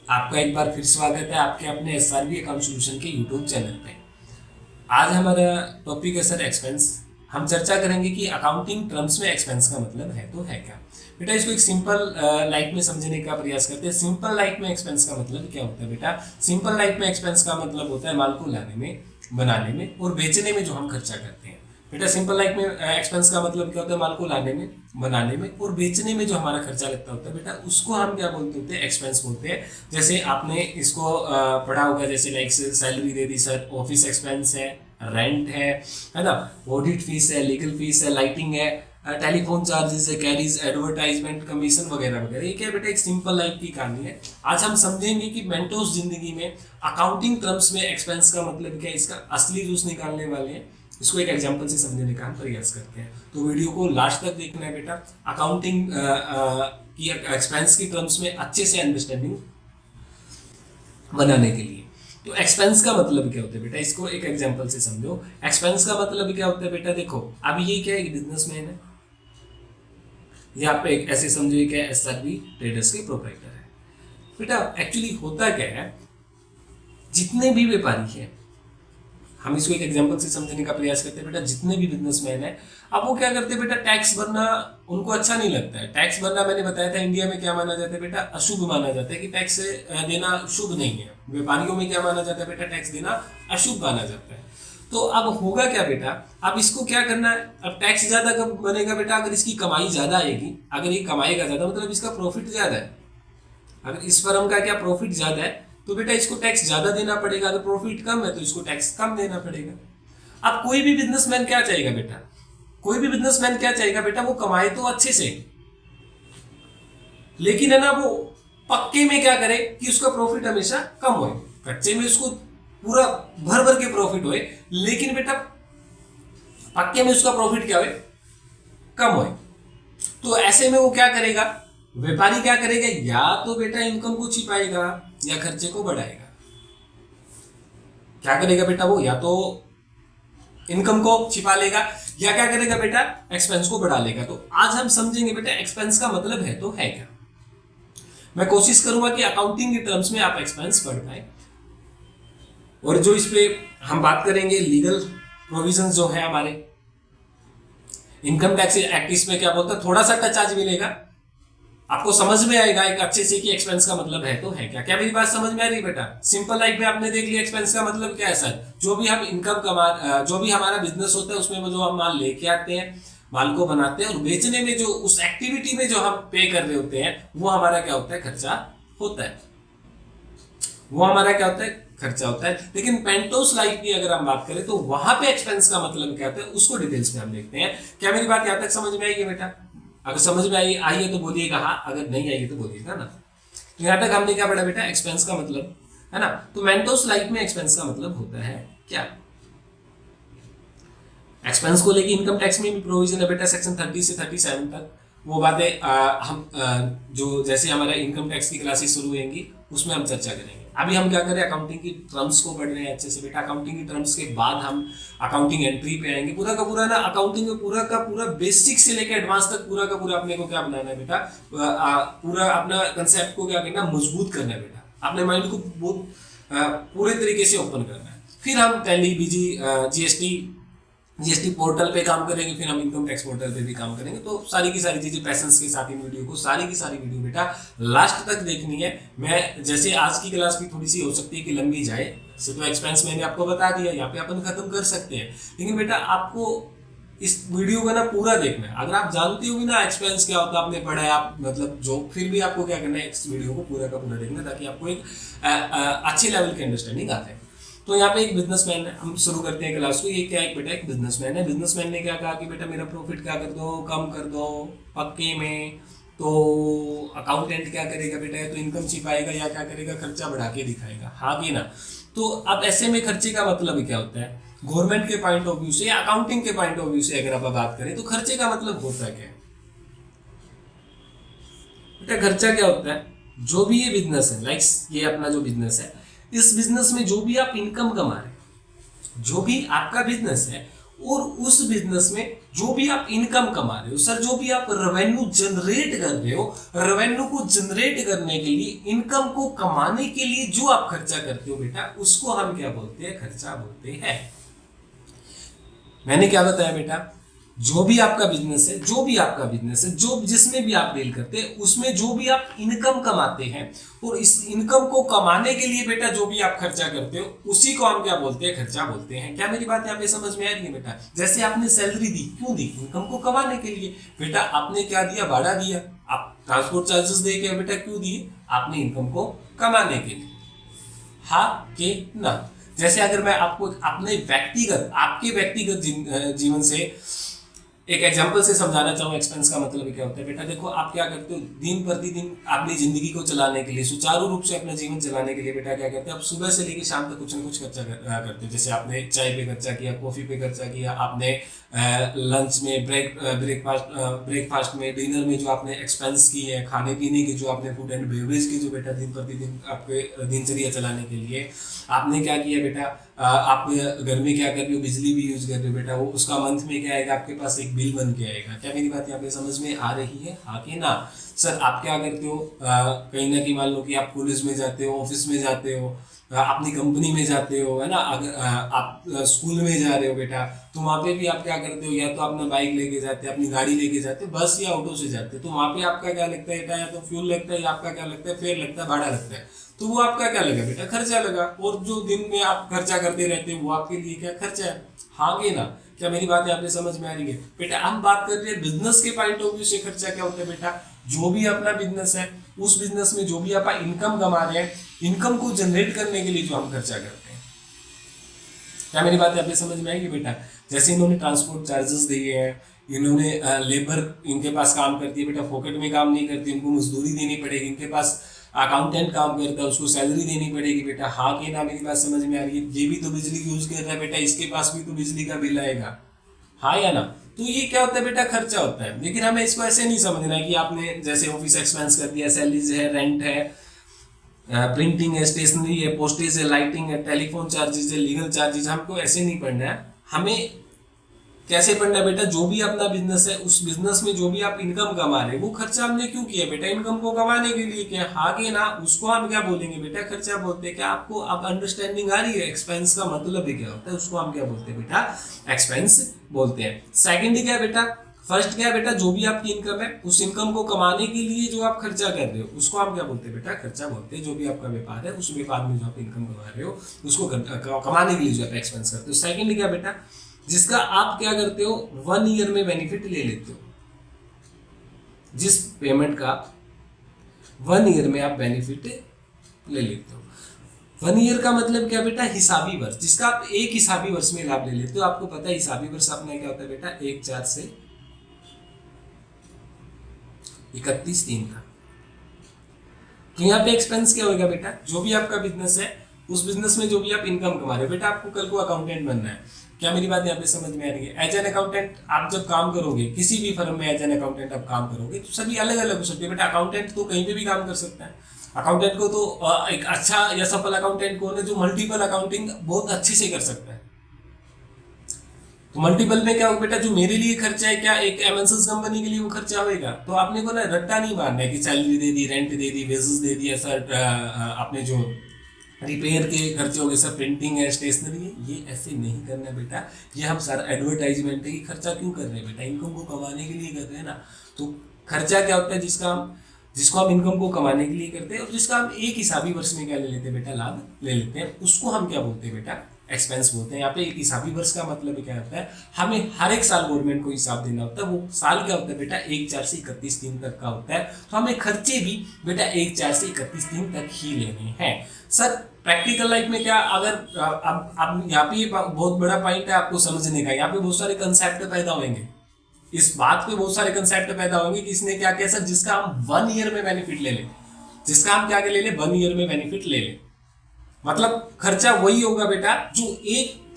आपका एक बार फिर स्वागत है आपके अपने एसआरबी अकाउंट सॉल्यूशन के यूट्यूब चैनल पे। आज हमारा टॉपिक है सर एक्सपेंस। हम चर्चा करेंगे कि अकाउंटिंग टर्म्स में एक्सपेंस का मतलब है तो है क्या। बेटा इसको एक सिंपल लाइफ में समझने का प्रयास करते हैं। सिंपल लाइफ में एक्सपेंस का मतलब क्या होता है बेटा? सिंपल लाइफ में एक्सपेंस का मतलब होता है माल को लाने में, बनाने में और बेचने में जो हम खर्चा करते हैं। बेटा सिंपल लाइफ में एक्सपेंस का मतलब क्या होता है? माल को लाने में, बनाने में और बेचने में जो हमारा खर्चा लगता होता है बेटा उसको हम क्या बोलते होते हैं? एक्सपेंस बोलते हैं। जैसे आपने इसको पढ़ा होगा, जैसे लाइक सैलरी दे दी सर, ऑफिस एक्सपेंस है, रेंट है ना, ऑडिट फीस है, लीगल फीस है, लाइटिंग है, टेलीफोन चार्जेस है, कैरीज, एडवर्टाइजमेंट, कमीशन वगैरह वगैरह। ये क्या बेटा एक सिंपल लाइफ की कहानी है। आज हम समझेंगे कि मेंटोस जिंदगी में अकाउंटिंग टर्म्स में एक्सपेंस का मतलब क्या है, इसका असली जूस निकालने वाले हैं। इसको एक एग्जांपल से समझने का हम प्रयास करते हैं, तो वीडियो को लास्ट तक देखना है बेटा। अकाउंटिंग की एक्सपेंस की टर्म्स में अच्छे से अंडरस्टैंडिंग बनाने के लिए। तो एक्सपेंस का मतलब क्या होता है बेटा, इसको एक एग्जांपल से समझो। एक्सपेंस का मतलब क्या होता है बेटा? देखो अब ये क्या है, बिजनेसमैन है, यहाँ पे एक ऐसे समझिए क्या, एसआरबी ट्रेडर्स के प्रोप्राइटर है। बेटा एक्चुअली होता क्या है, जितने भी व्यापारी हैं, हम इसको एक एग्जांपल से समझने का प्रयास करते हैं बेटा। जितने भी बिजनेसमैन हैं, अब वो क्या करते हैं बेटा, टैक्स भरना उनको अच्छा नहीं लगता है। टैक्स भरना मैंने बताया था इंडिया में क्या माना जाता है बेटा, अशुभ माना जाता है, कि टैक्स देना शुभ नहीं है। व्यापारियों में क्या माना जाता है बेटा, टैक्स देना अशुभ माना जाता है। तो अब होगा क्या बेटा, अब इसको क्या करना है, अब टैक्स ज्यादा कब बनेगा बेटा? अगर इसकी कमाई ज्यादा आएगी, अगर ये कमाएगा ज्यादा मतलब इसका प्रॉफिट ज्यादा है। अगर इस फर्म का क्या प्रॉफिट ज्यादा है तो बेटा इसको टैक्स ज्यादा देना पड़ेगा। अगर प्रॉफिट कम है तो इसको टैक्स कम देना पड़ेगा। अब कोई भी बिजनेसमैन क्या चाहेगा बेटा, कोई भी बिजनेसमैन क्या चाहेगा बेटा, वो कमाए तो अच्छे से, लेकिन है ना वो पक्के में क्या करे कि उसका प्रॉफिट हमेशा कम हो। कच्चे में उसको पूरा भर भर के प्रॉफिट होए, लेकिन बेटा पक्के में उसका प्रॉफिट क्या हो, कम होए। तो ऐसे में वो क्या करेगा, व्यापारी क्या करेगा, या तो बेटा इनकम को छिपाएगा या खर्चे को बढ़ाएगा। क्या करेगा बेटा वो, या तो इनकम को छिपा लेगा या क्या करेगा बेटा, एक्सपेंस को बढ़ा लेगा। तो आज हम समझेंगे बेटा एक्सपेंस का मतलब है तो है क्या। मैं कोशिश करूंगा कि अकाउंटिंग के टर्म्स में आप एक्सपेंस पढ़ पाए। और जो इस पे हम बात करेंगे लीगल प्रोविजन जो है हमारे इनकम टैक्स एक्ट, इसमें क्या बोलता है, थोड़ा सा टच आज मिलेगा, आपको समझ में आएगा एक अच्छे से कि एक्सपेंस का मतलब है तो है क्या। क्या मेरी बात समझ में आ रही है बेटा? सिंपल लाइफ में आपने देख लिया एक्सपेंस का मतलब क्या है सर, जो भी हम इनकम कमा, जो भी हमारा बिजनेस होता है उसमें जो हम माल लेके आते हैं, माल को बनाते हैं और बेचने में जो उस एक्टिविटी में जो हम पे कर रहे होते हैं वो हमारा क्या होता है, खर्चा होता है। वो हमारा क्या होता है, खर्चा होता है। लेकिन पेंटोस लाइफ की अगर हम बात करें तो वहां पे एक्सपेंस का मतलब क्या होता है उसको डिटेल्स में हम देखते हैं। क्या मेरी बात यहां तक समझ में आएगी बेटा? अगर समझ में आई है तो बोलिएगा हाँ, अगर नहीं आई है तो बोलिएगा ना। तो यहां तक हमने क्या पढ़ा बेटा, एक्सपेंस का मतलब, है ना। तो मेंटोस लाइफ में एक्सपेंस का मतलब होता है क्या। एक्सपेंस को लेके इनकम टैक्स में भी प्रोविजन है बेटा, सेक्शन 30 से 37 तक। वो बातें जो जैसे हमारा इनकम टैक्स की क्लासेस शुरू होंगी उसमें हम चर्चा करेंगे। अभी हम क्या करें, अकाउंटिंग की टर्म्स को पढ़ रहे हैं अच्छे से बेटा। अकाउंटिंग की टर्म्स के बाद हम अकाउंटिंग एंट्री पे आएंगे। पूरा का पूरा ना अकाउंटिंग में पूरा का पूरा बेसिक से लेकर एडवांस तक पूरा का पूरा अपने को क्या बनाना है बेटा, पूरा अपना कंसेप्ट को क्या करना, मजबूत करना है बेटा। अपने माइंड को बहुत पूरे तरीके से ओपन करना है। फिर हम टैली, बीजी, जीएसटी पोर्टल पे काम करेंगे, फिर हम इनकम टैक्स पोर्टल पे भी काम करेंगे। तो सारी की सारी चीजें पैसेंस के साथ इन वीडियो को, सारी की सारी वीडियो बेटा लास्ट तक देखनी है। मैं जैसे आज की क्लास भी थोड़ी सी हो सकती है कि लंबी जाए, तो एक्सपेंस मैंने आपको बता दिया, यहाँ पे अपन खत्म कर सकते हैं। लेकिन बेटा आपको इस वीडियो को ना पूरा देखना है। अगर आप जानते हो भी ना एक्सपेंस क्या होता है, आपने पढ़ा है आप, मतलब जो, फिर भी आपको क्या करना है, इस वीडियो को पूरा का पूरा देखना है ताकि आपको एक अच्छे लेवल की अंडरस्टैंडिंग आ जाए। तो यहाँ पे एक बिजनेसमैन है, हम शुरू करते हैं क्लास को। ये क्या है बेटा, एक बिजनेसमैन है। बिजनेसमैन ने क्या कहा कि बेटा मेरा प्रॉफिट क्या कर दो, कम कर दो पक्के में। तो अकाउंटेंट क्या करेगा बेटा, तो इनकम छिपाएगा या क्या करेगा, खर्चा बढ़ा के दिखाएगा, हाँ कि ना। तो अब ऐसे में खर्चे का मतलब क्या होता है, गवर्नमेंट के पॉइंट ऑफ व्यू से या अकाउंटिंग के पॉइंट ऑफ व्यू से अगर आप बात करें तो खर्चे का मतलब होता क्या है बेटा? खर्चा क्या होता है, जो भी ये बिजनेस है, लाइक ये अपना जो बिजनेस है, इस बिजनेस में जो भी आप इनकम कमा रहे हैं, जो भी आपका बिजनेस है और उस बिजनेस में जो भी आप इनकम कमा रहे हो, सर जो भी आप रेवेन्यू जनरेट कर रहे हो, रेवेन्यू को जनरेट करने के लिए, इनकम को कमाने के लिए जो आप खर्चा करते हो बेटा, उसको हम क्या बोलते हैं? खर्चा बोलते हैं। मैंने क्या बताया बेटा? जो भी आपका बिजनेस है, जो जिसमें भी आप डील करते हैं, उसमें जो भी आप इनकम कमाते हैं और इस इनकम को कमाने के लिए बेटा जो भी आप खर्चा करते हो, उसी को हम क्या बोलते हैं? खर्चा बोलते हैं। क्या मेरी बात यहाँ पे समझ में आ रही है बेटा? जैसे आपने सैलरी दी, क्यों दी? इनकम को कमाने के लिए। बेटा आपने क्या दिया? भाड़ा दिया। आप ट्रांसपोर्ट चार्जेस दे के बेटा क्यों दिए? आपने इनकम को कमाने के लिए। हाँ के ना? जैसे अगर मैं आपको अपने आपके व्यक्तिगत जीवन से एक एग्जांपल से समझाना चाहूँ, एक्सपेंस का मतलब क्या होता है बेटा? देखो आप क्या करते हो, दिन प्रतिदिन अपनी जिंदगी को चलाने के लिए, सुचारू रूप से अपना जीवन चलाने के लिए बेटा क्या करते हैं? आप सुबह से लेकर शाम तक कुछ ना कुछ खर्चा करते हो। जैसे आपने चाय पे खर्चा किया, कॉफी पे खर्चा किया, आपने लंच में, ब्रेकफास्ट में, डिनर में जो आपने एक्सपेंस की है, खाने पीने की जो आपने फूड एंड बेवरेज की जो बेटा दिन प्रतिदिन आपके दिनचर्या चलाने के लिए आपने क्या किया बेटा? आप घर में क्या कर रहे हो? बिजली भी यूज कर रहे हो बेटा, वो उसका मंथ में क्या आएगा? आपके पास एक बिल बन के आएगा। क्या मेरी बात यहाँ पे समझ में आ रही है? हाँ कि ना? सर आप क्या करते हो? कहीं ना कहीं मान लो कि आप कॉलेज में जाते हो, ऑफिस में जाते हो, अपनी कंपनी में जाते हो, है ना? अगर आप स्कूल में जा रहे हो बेटा, तो वहाँ पे भी आप क्या करते हो? या तो अपना बाइक लेके जाते हैं, अपनी गाड़ी लेके जाते हैं, बस या ऑटो से जाते हैं। तो वहाँ पे आपका क्या लगता है बेटा? या तो फ्यूल लगता है, या आपका क्या लगता है? फेयर लगता है, भाड़ा लगता है। तो वो आपका क्या लगा बेटा? खर्चा लगा। और जो दिन में आप खर्चा करते रहते हैं वो आपके लिए क्या? खर्चा है। हाँ कि ना? क्या मेरी बात यहाँ पे समझ में आ रही है बेटा? हम बात कर रहे हैं बिजनेस के पॉइंट ऑफ व्यू से खर्चा क्या होता है बेटा? जो भी अपना बिजनेस है, उस बिजनेस में जो भी आप इनकम कमा रहे हैं, इनकम को जनरेट करने के लिए जो हम खर्चा करते हैं। क्या मेरी बात यहाँ पे समझ में आएगी बेटा? जैसे इन्होंने ट्रांसपोर्ट चार्जेस दिए हैं, इन्होंने लेबर इनके पास काम करती है बेटा, फोकट में काम नहीं करती, इनको मजदूरी देनी पड़ेगी। इनके पास अकाउंटेंट काम करता है, उसको सैलरी देनी पड़ेगी बेटा। हाँ कि ना? मेरी बात समझ में आ रही है? ये भी तो बिजली यूज कर रहा है बेटा, इसके पास भी तो बिजली का बिल आएगा। हाँ या ना? तो ये क्या होता है बेटा? खर्चा होता है। लेकिन हमें इसको ऐसे नहीं समझना है कि आपने जैसे ऑफिस एक्सपेंस कर दिया, सैलरीज है, रेंट है, प्रिंटिंग है, स्टेशनरी है, पोस्टेज है, लाइटिंग है, टेलीफोन चार्जेस है, लीगल चार्जेस। हमको ऐसे नहीं पढ़ना है। हमें कैसे पढ़ना है बेटा? जो भी अपना बिजनेस है, उस बिजनेस में जो भी आप इनकम कमा रहे हैं, वो खर्चा हमने क्यों किया बेटा? इनकम को कमाने के लिए किया। हाँ कि ना? उसको हम क्या बोलेंगे बेटा? खर्चा बोलते हैं। क्या आपको अब अंडरस्टैंडिंग आ रही है? एक्सपेंस का मतलब क्या होता है? उसको हम क्या बोलते हैं बेटा? एक्सपेंस बोलते हैं। सेकेंड क्या है बेटा? फर्स्ट क्या है बेटा? जो भी आपकी इनकम है, उस इनकम को कमाने के लिए जो आप खर्चा कर रहे हो, उसको हम क्या बोलते हैं बेटा? खर्चा बोलते हैं। जो भी आपका व्यापार है, उस व्यापार में जो आप इनकम कमा रहे हो, उसको कमाने के लिए जो आप एक्सपेंस करते हो। सेकेंड क्या बेटा? जिसका आप क्या करते हो? 1 ईयर में बेनिफिट ले लेते हो। जिस पेमेंट का 1 ईयर में आप बेनिफिट ले लेते हो। 1 ईयर का मतलब क्या बेटा? हिसाबी वर्ष, जिसका आप एक हिसाबी वर्ष में लाभ ले लेते हो। आपको पता है हिसाबी वर्ष अपना क्या होता है बेटा? 1/4 से 31/3 का। तो यहाँ पे एक्सपेंस क्या होगा बेटा? जो भी आपका बिजनेस है, उस बिजनेस में जो भी आप इनकम कमा रहे हो बेटा, आपको कल को अकाउंटेंट बनना है। क्या मेरी बात यहाँ पे समझ में आ रही है? एज एन अकाउंटेंट आप जब काम करोगे, किसी भी फर्म में एज एन अकाउंटेंट आप काम करोगे, तो सभी अलग अलग हो सकते हैं बेटा। अकाउंटेंट तो कहीं पे भी काम कर सकता है। अकाउंटेंट को तो एक अच्छा या सफल अकाउंटेंट कौन है? जो मल्टीपल अकाउंटिंग बहुत अच्छे से कर सकता है। तो मल्टीपल में क्या होगा बेटा? जो मेरे लिए खर्चा है, क्या एक एमएनसीज कंपनी के लिए वो खर्चा होगा। तो आपने को ना रट्टा नहीं मारना है कि सैलरी दे दी, रेंट दे दी, वेजेस दे दिया, सर आपने जो रिपेयर के खर्चे हो गए, सर प्रिंटिंग है, स्टेशनरी है, ये ऐसे नहीं करना है बेटा। ये हम सर एडवर्टाइजमेंट है कि खर्चा क्यों कर रहे हैं बेटा? इनकम को कमाने के लिए कर रहे हैं ना। तो खर्चा क्या होता है? जिसको हम इनकम को कमाने के लिए करते हैं, और जिसका हम एक हिसाबी वर्ष में क्या ले लेते हैं बेटा? लाभ ले लेते हैं। उसको हम क्या बोलते हैं बेटा? एक्सपेंस बोलते हैं। यहाँ पे एक हिसाबी वर्ष का मतलब क्या होता है? हमें हर एक साल गवर्नमेंट को हिसाब देना होता है। वो साल क्या होता है बेटा? 1/4 से 31/3 तक का होता है। तो हमें खर्चे भी बेटा 1/4 से 31/3 तक ही लेने हैं। सर प्रैक्टिकल लाइफ में क्या? अगर अब यहाँ पे बहुत बड़ा पॉइंट है आपको समझने का। यहाँ पे बहुत सारे कंसेप्ट पैदा होंगे, इस बात पे बहुत सारे कंसेप्ट पैदा होंगे कि इसने क्या किया सर? जिसका हम 1 ईयर में बेनिफिट ले लें, जिसका हम क्या ले लें? 1 ईयर में बेनिफिट ले लें। मतलब खर्चा वही होगा बेटा जो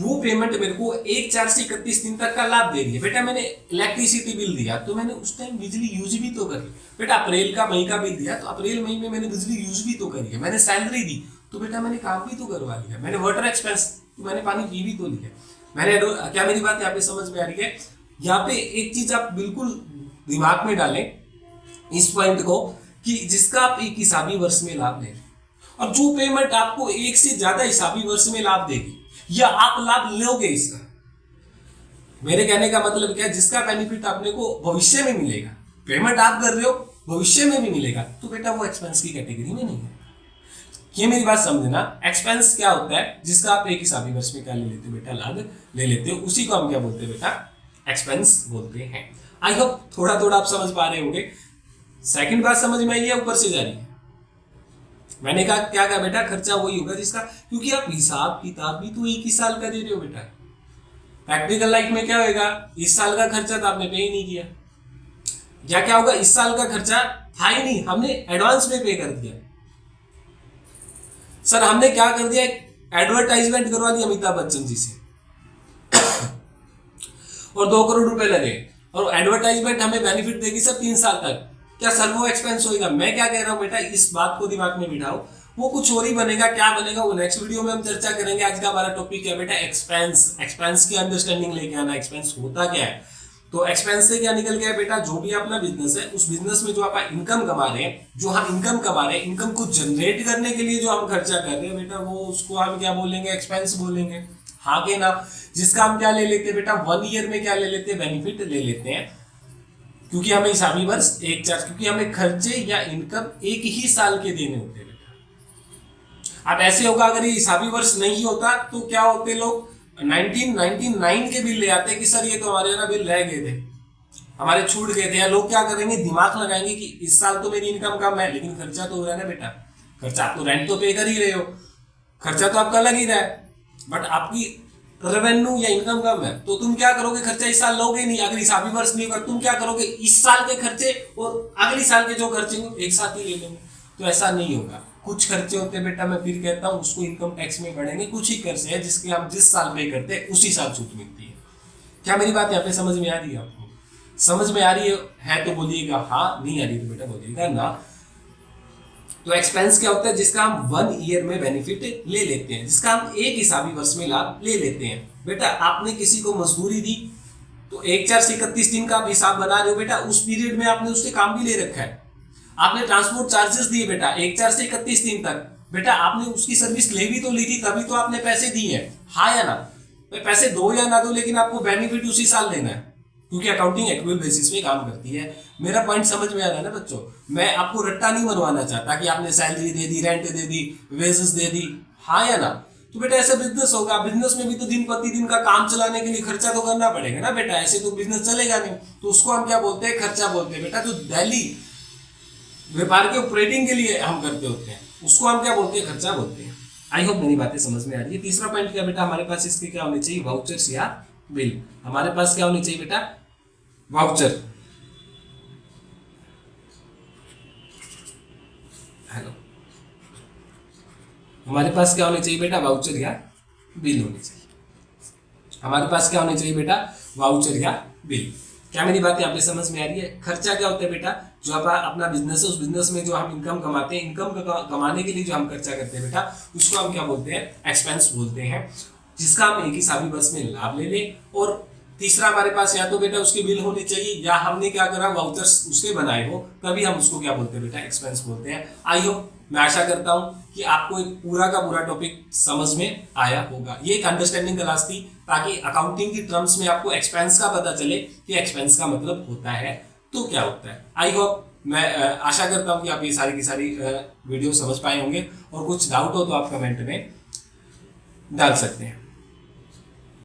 वो पेमेंट मेरे को 1/4 से 31/3 तक का लाभ दे रही है। बेटा मैंने इलेक्ट्रिसिटी बिल दिया तो मैंने उस टाइम बिजली यूज भी तो करी। बेटा अप्रैल का मई का बिल दिया तो अप्रैल मई में मैंने बिजली यूज भी तो करी है। मैंने सैलरी दी तो बेटा मैंने काम भी तो करवा लिया। मैंने वाटर एक्सपेंस तो मैंने पानी पी भी तो लिया। क्या मेरी बात यहाँ पे समझ में आ रही है? यहाँ पे एक चीज आप बिल्कुल दिमाग में डालें इस पॉइंट को कि जिसका आप एक हिसाबी वर्ष में लाभ ले, और जो पेमेंट आपको एक से ज्यादा हिसाबी वर्ष में लाभ देगी या आप लाभ लोगे इसका, मेरे कहने का मतलब क्या है, जिसका बेनिफिट आपने को भविष्य में मिलेगा, पेमेंट आप कर रहे हो भविष्य में भी मिलेगा, तो बेटा वो एक्सपेंस की कैटेगरी में नहीं है। ये मेरी बात समझना। एक्सपेंस क्या होता है? जिसका आप एक हिसाबी वर्ष में क्या ले लेते हो बेटा, लाभ ले लेते हो, उसी को हम क्या बोलते हैं बेटा, एक्सपेंस बोलते हैं। आई होप थोड़ा थोड़ा आप समझ पा रहे होंगे। सेकंड बात समझ में आई है, ऊपर से जा रही है। मैंने कहा क्या कहा बेटा, खर्चा वही होगा जिसका, क्योंकि आप हिसाब किताब भी तो एक ही साल का दे रहे हो बेटा। प्रैक्टिकल लाइफ में क्या होगा, इस साल का खर्चा तो आपने पे ही नहीं किया, या क्या होगा, इस साल का खर्चा था ही नहीं, हमने एडवांस में पे कर दिया। सर हमने क्या कर दिया, एडवर्टाइजमेंट करवा दी अमिताभ बच्चन जी से और 2 करोड़ रुपए लगे, और एडवर्टाइजमेंट हमें बेनिफिट देगी सर 3 साल तक। क्या सर वो एक्सपेंस होगा? मैं क्या कह रहा हूं बेटा, इस बात को दिमाग में बिठाओ, वो कुछ और ही बनेगा। क्या बनेगा वो नेक्स्ट वीडियो में हम चर्चा करेंगे। आज का हमारा टॉपिक है बेटा एक्सपेंस। एक्सपेंस की अंडरस्टैंडिंग लेके आना, एक्सपेंस होता क्या है। तो एक्सपेंस से क्या निकल गया बेटा, जो भी अपना बिजनेस है उस बिजनेस में जो आप इनकम कमा रहे हैं, जो हम इनकम कमा रहे हैं, इनकम को जनरेट करने के लिए जो हम खर्चा कर रहे हैं बेटा, वो उसको हम क्या बोलेंगे, एक्सपेंस बोलेंगे। हाँ के ना, जिसका हम क्या ले लेते हैं बेटा, 1 ईयर में क्या ले लेते हैं, बेनिफिट ले लेते हैं, क्योंकि हमें हिसाबी वर्ष एक चार्ज, क्योंकि हमें खर्चे या इनकम एक ही साल के देने होते हैं बेटा। अब ऐसे होगा अगर ये हिसाबी वर्ष नहीं होता तो क्या होते, लोग 1999 के बिल ले आते कि सर ये तो हमारे ना बिल रह गए थे, हमारे छूट गए थे। या लोग क्या करेंगे, दिमाग लगाएंगे कि इस साल तो मेरी इनकम कम है लेकिन खर्चा तो हो रहा है ना बेटा, खर्चा आप तो रेंट तो पे कर ही रहे हो, खर्चा तो आपका लग ही रहा है, बट आपकी रेवेन्यू या इनकम कम है, तो तुम क्या करोगे, खर्चा इस साल लोगे नहीं। अगर हिसाबी वर्ष नहीं होगा तुम क्या करोगे, इस साल के खर्चे और अगले साल के जो खर्चे एक साथ ही ले लेंगे। तो ऐसा नहीं होगा। कुछ खर्चे होते हैं बेटा, मैं फिर कहता हूँ, उसको इनकम टैक्स में बढ़ेंगे। कुछ ही खर्चे हैं जिसके हम जिस साल पे करते हैं उसी साल छूट मिलती है। क्या मेरी बात यहाँ पे समझ में आ रही है आपको? समझ में आ रही है तो बोलिएगा हाँ, नहीं आ रही तो बेटा बोलिएगा ना। तो एक्सपेंस क्या होता है, जिसका हम 1 ईयर में बेनिफिट ले लेते हैं, जिसका हम एक हिसाबी वर्ष में लाभ ले लेते हैं। बेटा आपने किसी को मजदूरी दी तो 1-4 से 31 दिन का आप हिसाब बना रहे हो बेटा, उस पीरियड में आपने उससे काम भी ले रखा है। आपने ट्रांसपोर्ट चार्जेस दिए बेटा 1-4 से 31 दिन तक, बेटा आपने उसकी सर्विस ले भी तो ली थी, तभी तो आपने पैसे दिए हैं, हाँ या ना। पैसे दो या ना दो, लेकिन आपको बेनिफिट उसी साल देना है, क्योंकि अकाउंटिंग एक्रूअल बेसिस पे काम करती है। मेरा पॉइंट समझ में आ रहा है ना बच्चों? मैं आपको रट्टा नहीं बनवाना चाहता कि आपने सैलरी दे दी, रेंट दे दी, वेजेस दे दी, हाँ या ना। तो बेटा ऐसा बिजनेस होगा, बिजनेस में भी तो दिन प्रतिदिन का काम चलाने के लिए खर्चा तो करना पड़ेगा ना बेटा, ऐसे तो बिजनेस चलेगा नहीं। तो उसको हम क्या बोलते हैं, खर्चा बोलते हैं बेटा। जो डेली व्यापार के ऑपरेटिंग के लिए हम करते होते हैं उसको हम क्या बोलते हैं, खर्चा बोलते हैं। आई होप मेरी बातें समझ में आ रही है। तीसरा पॉइंट क्या बेटा, हमारे पास इसके क्या होने चाहिए, वाउचर्स या बिल। हमारे पास क्या होने चाहिए बेटा, वाउचर। हेलो, हमारे पास क्या होने चाहिए बेटा, वाउचर या बिल होने चाहिए। हमारे पास क्या होने चाहिए बेटा, वाउचर या बिल। क्या मेरी बात यहाँ पे समझ में आ रही है? खर्चा क्या होता है बेटा, जो अपना बिजनेस है उस बिजनेस में जो हम इनकम कमाते हैं, इनकम कमाने के लिए जो हम खर्चा करते हैं बेटा, उसको हम क्या बोलते हैं, एक्सपेंस बोलते हैं, जिसका हम एक ही हिसाबी वर्ष में लाभ ले लें। और तीसरा हमारे पास या तो बेटा उसके बिल होने चाहिए, या हमने क्या करा, वाउचर्स उसके बनाए हो, तभी हम उसको क्या बोलते हैं बेटा, एक्सपेंस बोलते हैं। आई होप, मैं आशा करता हूं कि आपको एक पूरा का पूरा टॉपिक समझ में आया होगा। ये एक अंडरस्टैंडिंग क्लास थी, ताकि अकाउंटिंग की टर्म्स में आपको एक्सपेंस का पता चले कि एक्सपेंस का मतलब होता है तो क्या होता है। आई होप, मैं आशा करता हूं कि आप ये सारी की सारी वीडियो समझ पाए होंगे, और कुछ डाउट हो तो आप कमेंट में डाल सकते हैं।